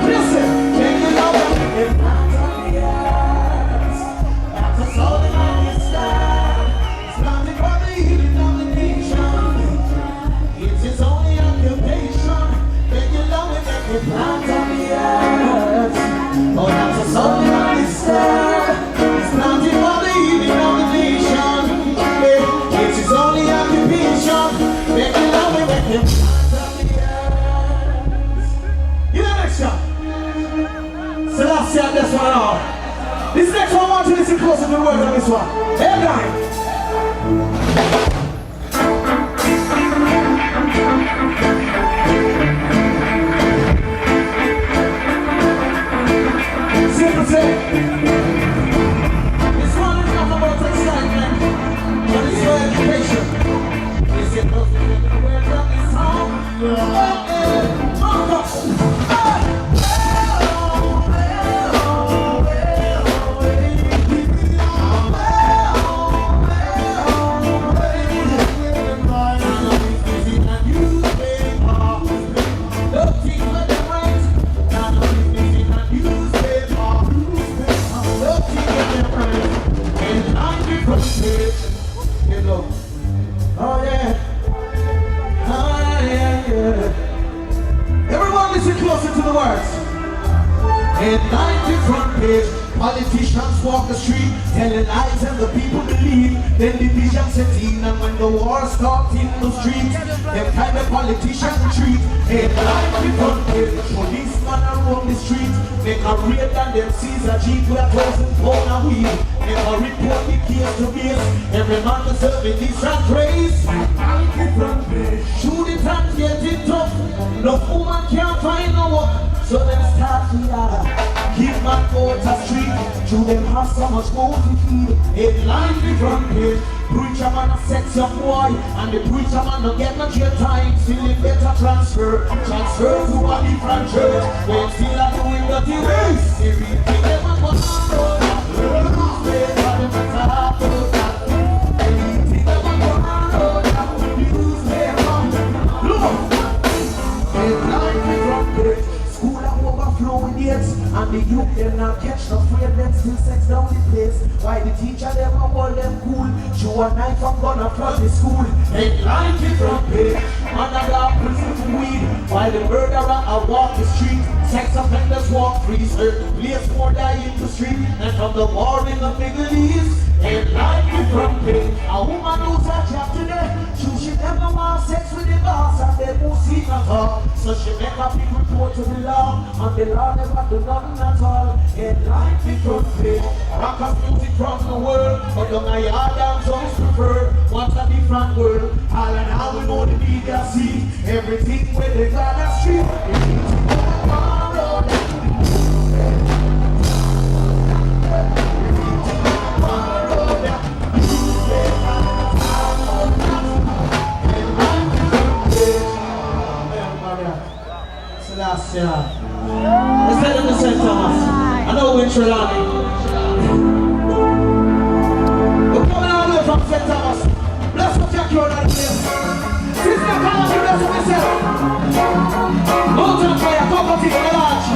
Listen, take it out and plant on the earth. That's a soul in my sky. It's planting for the healing of the nation. It's his only occupation. Take it out and plant on the earth. Oh, that's a soul in my sky. It's planting for the healing of the nation. It's his only occupation. Make it love me, make him plant on the earth. You know next shot. Selassie, this one out. This next one, I want you to listen close to the words of this one. Hey, guys. Simple say. This one is not about excitement, but it's your education. It's your love to get the words of this song. Oh yeah. Oh yeah, yeah. Everyone listen closer to the words. In 90 front page, politicians walk the street, telling lies and the people believe. Then division set in, and when the war starts in the street, them kind of politicians retreat. In 90 front page, policemen are on the street, make a raid and them seize a jeep with 1,000 pounds of weed. Never report the case to base. Every man deserving this and praise. 90 front page, shoot it and get it tough. No woman can't find no work, so them start to keep man out the street. To them have so much more to feed. Headline the front page. Preacher man a sex young boy, and the preacher man don't get no jail time. Still in better transfer to a different church. When still are doing dirty ways. Everything them a go on. Everything them a go on. Use them on. Look. Headline the front page. School are overflowing dates, and the youth them not catch no free, them still sex down the place. Why the teacher them a hold them cool? Show a knife and gonna flood the school. Headline the front page, man a law prison for weed, while the murderer a walk the street. Sex offenders walk free, certain place more die in the street. And from the war in the Middle East, headline the front page. A woman who's a job today, she never want sex with the boss, and they won't see at all. So she make a big report to the law, and the law never do nothing at all. Headline the front page. Rockers music from the world, but young a yard and songs preferred. What's a different world? All and all we know the media see everything where they got a street. Last year. Let's head to St. Thomas. I know we're in Trelawney. We're coming all the way from St. Thomas. Bless up your crowd that place. Sister, come on, bless up yourself. Mountain fire, come on, take the large.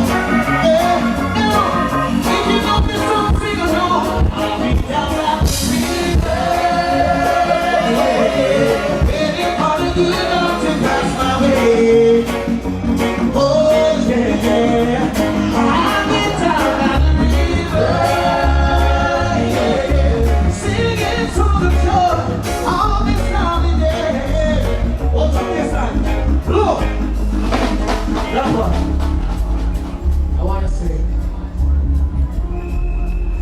If you know this song, sing along. I'll be down at the river. Any part of the mountain pass my way. Oh yeah, I've been down at the river, yeah. Singing to the shore, all this time and day. What's up this time? Look, that one. I want to say,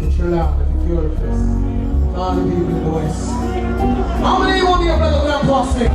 get your love at the CureFest. All the people in the West. How many want your brother Grandpa sing?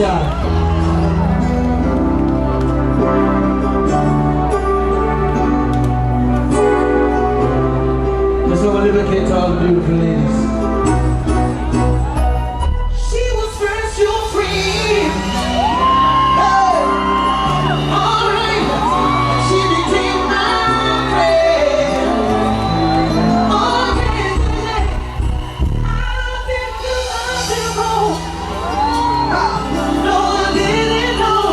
Just want to dedicate to all the beautiful ladies. She was first your friend. Hey, alright. She became my friend. Oh yeah, I've been through nothing wrong. No, I didn't know.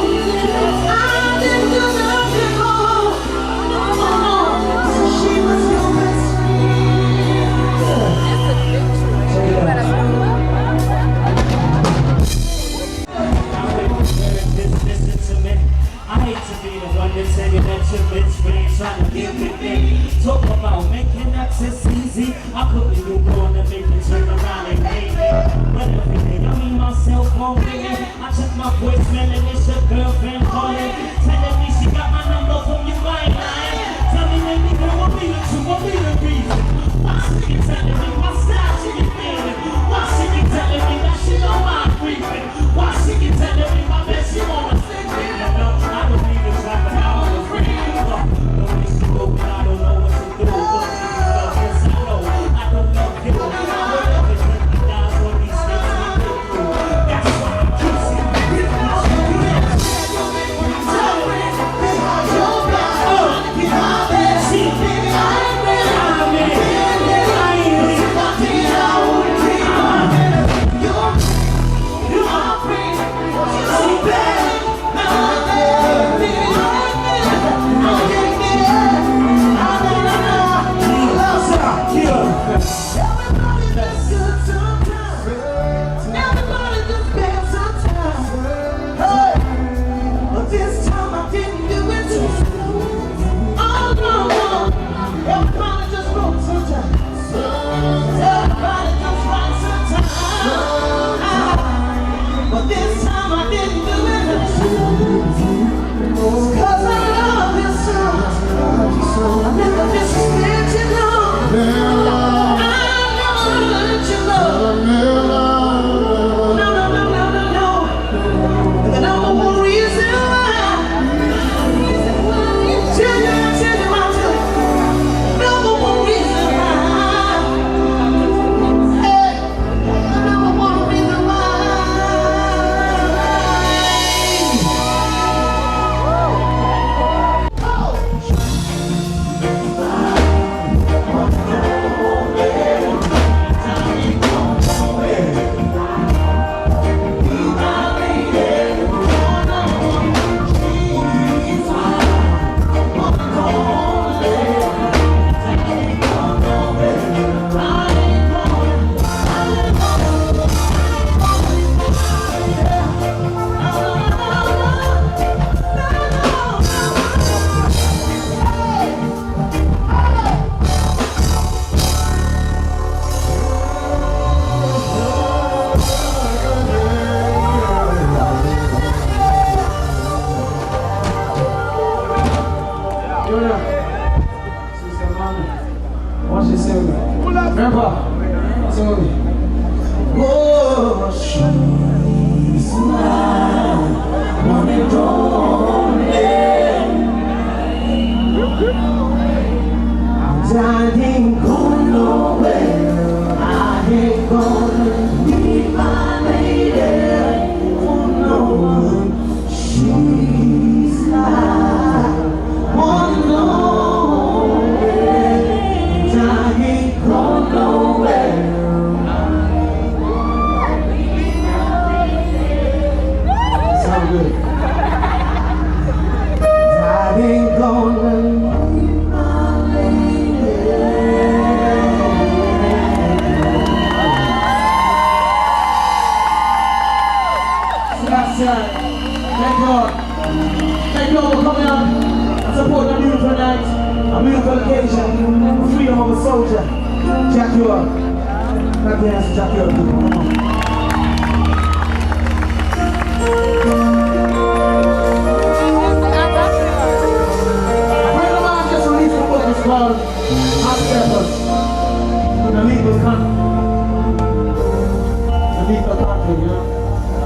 I've been through nothing wrong. So she was your best trying to give me things. Talk about making access easy. I couldn't do more than make it turn around and hate me. But every day I mean myself won't get it. I check my voicemail and it's your girlfriend calling, telling me she got my number from you right now. Tell me, let me know what be the truth, what be the reason. Why she be telling me my style she be feeling? Why she be telling me that she know I'm breathing? Why she be telling me my best she wanna sleep in? No, I don't need to try, but I wanna free. I don't know what to do, but yes, I know I don't love you. Whatever you guys on these things we go through, that's why I keep saying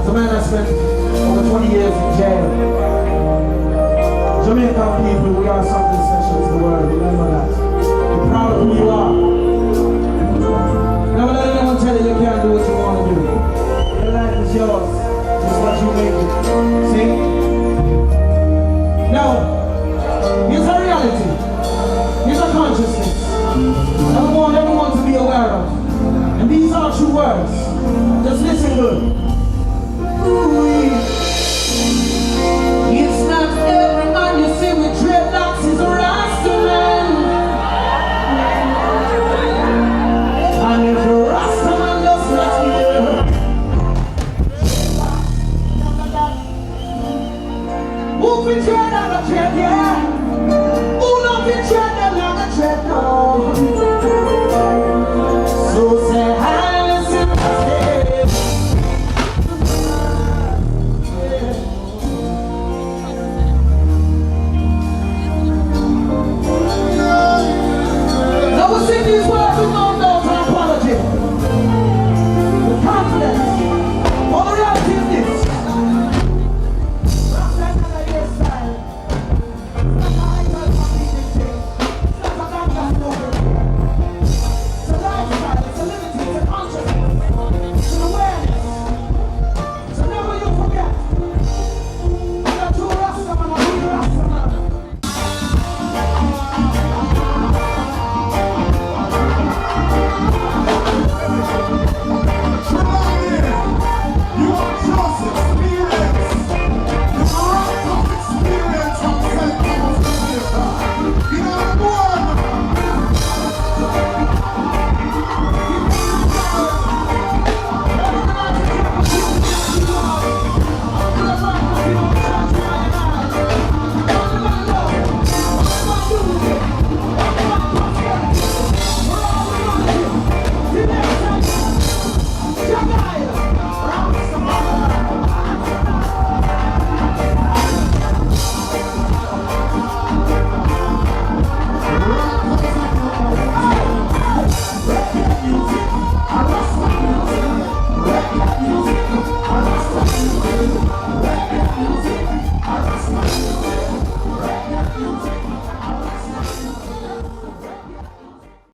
So man, I spent 20 years in jail. Jamaican people, we are something special to the world. Remember that. Be proud of who you are. Never let anyone tell you you can't do what you want to do. Your life is yours. It's what you make it. See? Now, here's a reality. Here's a consciousness that we want everyone to be aware of. And these are true words. Just listen good. Ooh, it's not every man you see with dreadlocks is a Rasta man. And if a Rasta man does not hear, who can dread on a dread, yeah?